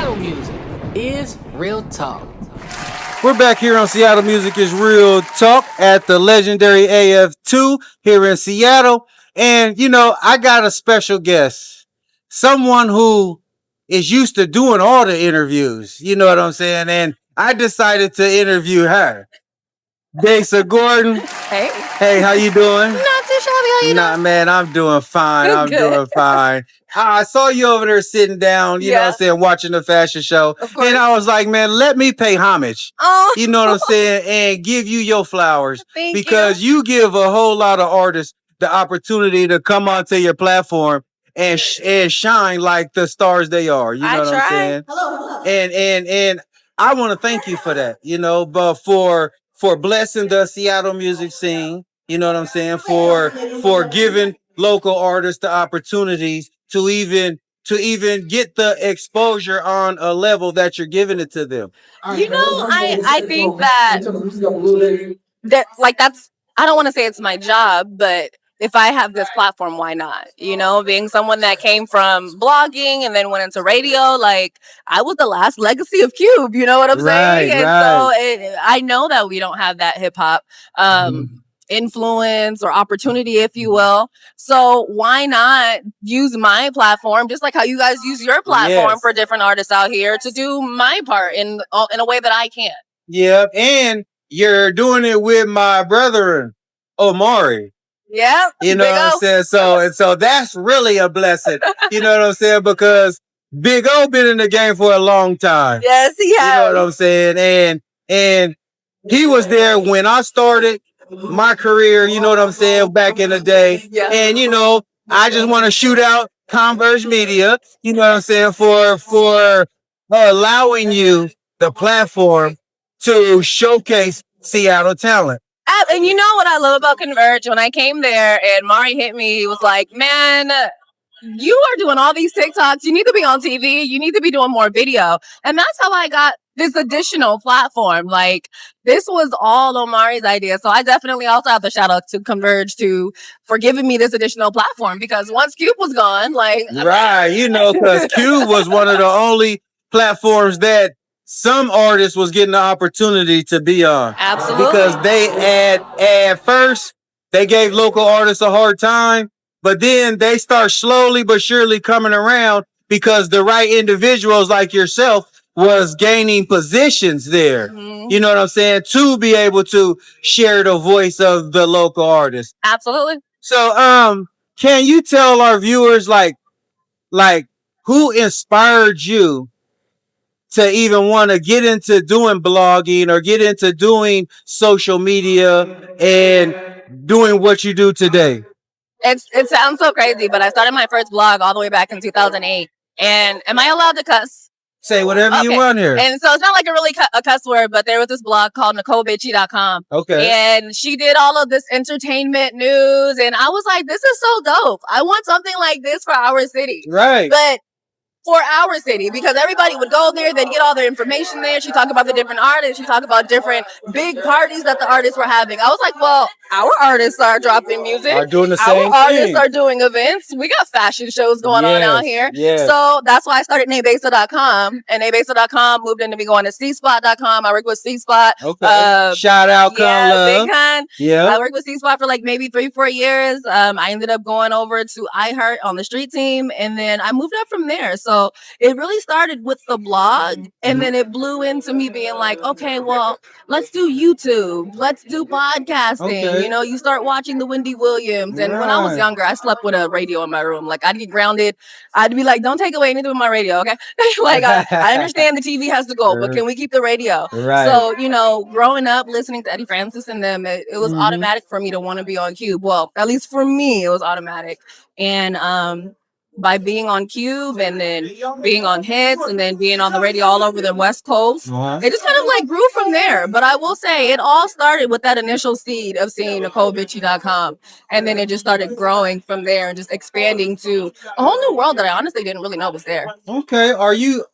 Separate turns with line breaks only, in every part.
Seattle Music is Real Talk.
We're back here on Seattle Music is Real Talk at the legendary AF2 here in Seattle. And, I got a special guest. Someone who is used to doing all the interviews. You know what I'm saying? And I decided to interview her. Besa Gordon.
Hey.
Hey, how you doing?
Not too shabby. How you
Nah,
doing?
man, I'm doing fine. I'm
Good.
doing fine. I saw you over there sitting down, you know what I'm saying, watching the fashion show.
Of course.
And I was like, man, let me pay homage.
Oh.
You know what I'm saying? And give you your flowers.
Thank
because you give a whole lot of artists the opportunity to come onto your platform and shine like the stars they are. You know what I'm saying?
Hello.
And I want to thank you for that, but for blessing the Seattle music scene, you know what I'm saying, for giving local artists the opportunities to even get the exposure on a level that you're giving it to them.
I think that that's, I don't want to say it's my job, but if I have this platform, why not? Being someone that came from blogging and then went into radio, like I was the last legacy of Cube, you know what I'm saying? And so I know that we don't have that hip hop influence or opportunity, if you will. So why not use my platform, just like how you guys use your platform for different artists out here, to do my part in a way that I can.
Yep, and you're doing it with my brother Omari.
Yeah,
you know what I'm saying. So that's really a blessing. You know what I'm saying, because Big O been in the game for a long time.
Yes, he has.
You know what I'm saying, and he was there when I started my career. You know what I'm saying, back in the day.
Yeah.
And I just want to shoot out Converge Media. You know what I'm saying, for allowing you the platform to showcase Seattle talent.
And you know what I love about Converge? When I came there and Mari hit me, he was like, man, you are doing all these TikToks. You need to be on TV. You need to be doing more video. And that's how I got this additional platform. Like, this was all Omari's idea. So I definitely also have to shout out to Converge for giving me this additional platform, because once Cube was gone,
right, because Cube was one of the only platforms that some artists was getting the opportunity to be on.
Absolutely.
Because they at first they gave local artists a hard time, but then they start slowly but surely coming around, because the right individuals like yourself was gaining positions there. Mm-hmm. You know what I'm saying? To be able to share the voice of the local artists.
Absolutely.
So can you tell our viewers like who inspired you to even want to get into doing blogging or get into doing social media and doing what you do today?
It sounds so crazy, but I started my first blog all the way back in 2008. And am I allowed to cuss?
Say whatever you want here.
And so it's not like a cuss word, but there was this blog called NicoleBitchy.com.
Okay.
And she did all of this entertainment news. And I was like, this is so dope. I want something like this for our city.
Right.
But for our city, because everybody would go there, they'd get all their information there. She talked about the different artists. She talked about different big parties that the artists were having. I was like, well, our artists are dropping music.
Are doing the same thing.
Our artists are doing events. We got fashion shows going on out here.
Yes.
So that's why I started nabesa.com. And nabesa.com moved into me going to cspot.com. I worked with cspot.
Okay. Shout out,
Big Con.
Yeah.
I worked with cspot for like maybe 3-4 years. I ended up going over to iHeart on the street team. And then I moved up from there. So it really started with the blog, and then it blew into me being like, okay, well, let's do YouTube. Let's do podcasting.
Okay.
You start watching the Wendy Williams. And when I was younger, I slept with a radio in my room. Like, I'd get grounded. I'd be like, don't take away anything with my radio, okay? I understand the TV has to go, but can we keep the radio?
Right.
So, growing up, listening to Eddie Francis and them, it was automatic for me to want to be on Cube. Well, at least for me, it was automatic. And, by being on Cube and then being on hits and then being on the radio all over the West Coast, it just kind of grew from there. But I will say it all started with that initial seed of seeing NicoleBitchy.com. And then it just started growing from there and just expanding to a whole new world that I honestly didn't really know was there.
Okay. Are you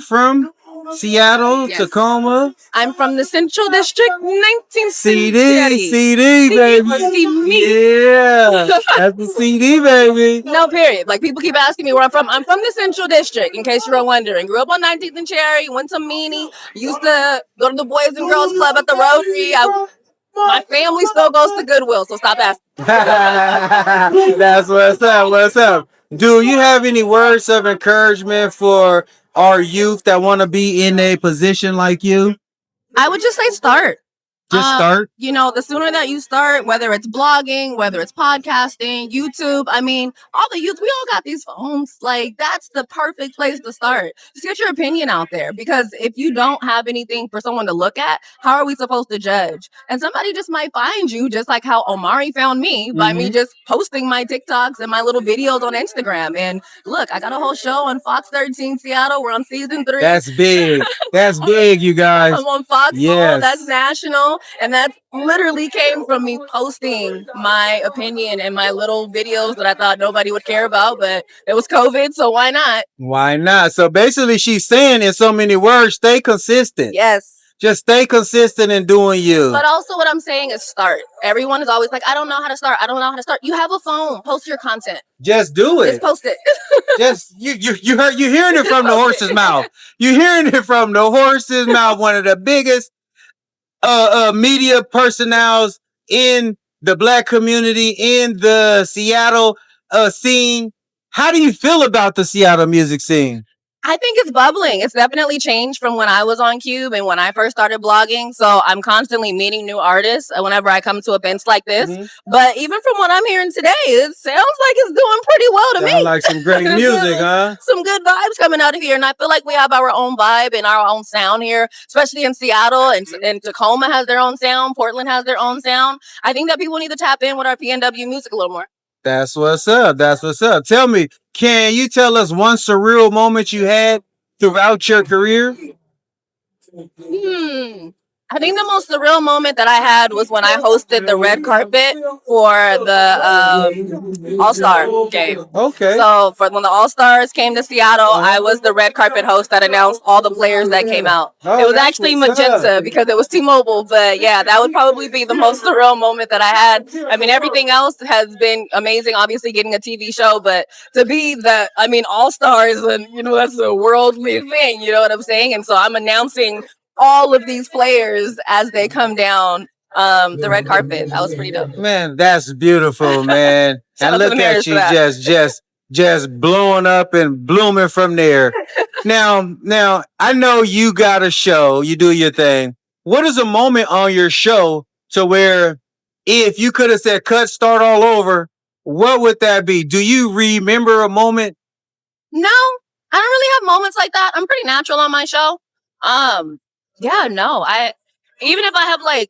from Seattle,
Yes.
Tacoma.
I'm from the Central District, 19th
CD,
Century.
baby.
See me.
Yeah, that's the CD, baby.
No, period. Like, people keep asking me where I'm from. I'm from the Central District, in case you're wondering. Grew up on 19th and Cherry, went to Meany, used to go to the Boys and Girls Club at the Rotary. My family still goes to Goodwill, so stop asking.
That's what's up. What's up? Do you have any words of encouragement for our youth that want to be in a position like you?
I would just say start.
Just start.
You know, the sooner that you start, whether it's blogging, whether it's podcasting, YouTube, I mean, all the youth, we all got these phones. Like, that's the perfect place to start. Just get your opinion out there, because if you don't have anything for someone to look at, how are we supposed to judge? And somebody just might find you, just like how Omari found me by me just posting my TikToks and my little videos on Instagram. And look, I got a whole show on Fox 13 Seattle. We're on season 3.
That's big. That's big, you guys.
I'm on Fox.
Yes.
That's national. And that literally came from me posting my opinion and my little videos that I thought nobody would care about, but it was COVID, so why not?
Why not? So basically she's saying in so many words, stay consistent.
Yes.
Just stay consistent in doing you.
But also what I'm saying is start. Everyone is always like, I don't know how to start. I don't know how to start. You have a phone. Post your content.
Just do it.
Just post it.
Just you're hearing it from the horse's mouth. You're hearing it from the horse's mouth. One of the biggest media personnels in the Black community, in the Seattle scene. How do you feel about the Seattle music scene?
I think it's bubbling. It's definitely changed from when I was on Cube and when I first started blogging. So I'm constantly meeting new artists whenever I come to events like this. But even from what I'm hearing today, it sounds like it's doing pretty well to me.
Sound like some great music, huh?
Some good vibes coming out of here. And I feel like we have our own vibe and our own sound here, especially in Seattle. And Tacoma has their own sound. Portland has their own sound. I think that people need to tap in with our PNW music a little more.
That's what's up. That's what's up. Tell me, can you tell us one surreal moment you had throughout your career?
I think the most surreal moment that I had was when I hosted the red carpet for the All-Star game.
Okay.
So for when the All-Stars came to Seattle, I was the red carpet host that announced all the players that came out. It was actually magenta because it was T-Mobile, but yeah, that would probably be the most surreal moment that I had. I mean, everything else has been amazing, obviously getting a TV show, but to be the, I mean, All-Stars, and you know, that's a worldly thing, you know what I'm saying? And so I'm announcing all of these players as they come down the red carpet. That was pretty dope.
Man, that's beautiful, man. And look at you just blowing up and blooming from there. Now, I know you got a show, you do your thing. What is a moment on your show to where if you could have said cut, start all over, what would that be? Do you remember a moment?
No, I don't really have moments like that. I'm pretty natural on my show. Yeah, no, even if I have like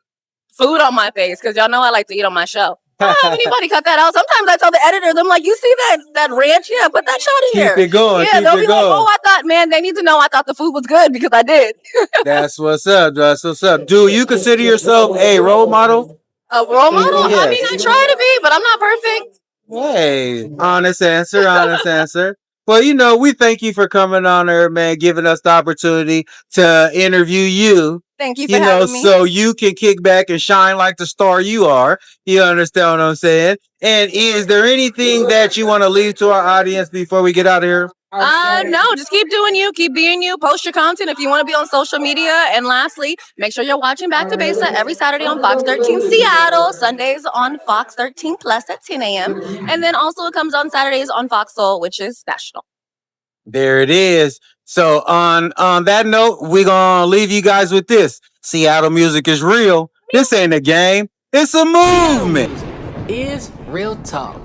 food on my face, because y'all know I like to eat on my show. I don't have anybody cut that out. Sometimes I tell the editors, I'm like, you see that ranch? Yeah, put that shot in here.
Keep it going.
Yeah, they'll be like, oh, I thought, man, they need to know I thought the food was good because I did.
That's what's up. That's what's up. Do you consider yourself a role model?
A role model?
Yes.
I mean, I try to be, but I'm not perfect.
Hey, honest answer, honest answer. Well, you know, we thank you for coming on here, man, giving us the opportunity to interview you.
Thank you for having me.
So you can kick back and shine like the star you are. You understand what I'm saying? And is there anything that you want to leave to our audience before we get out of here?
No, just keep doing you, keep being you, post your content if you want to be on social media. And lastly, make sure you're watching Back to Besa every Saturday on Fox 13 Seattle, Sundays on Fox 13 Plus at 10 a.m. And then also it comes on Saturdays on Fox Soul, which is national.
There it is. So on that note, we're going to leave you guys with this. Seattle music is real. This ain't a game. It's a movement.
Is real talk.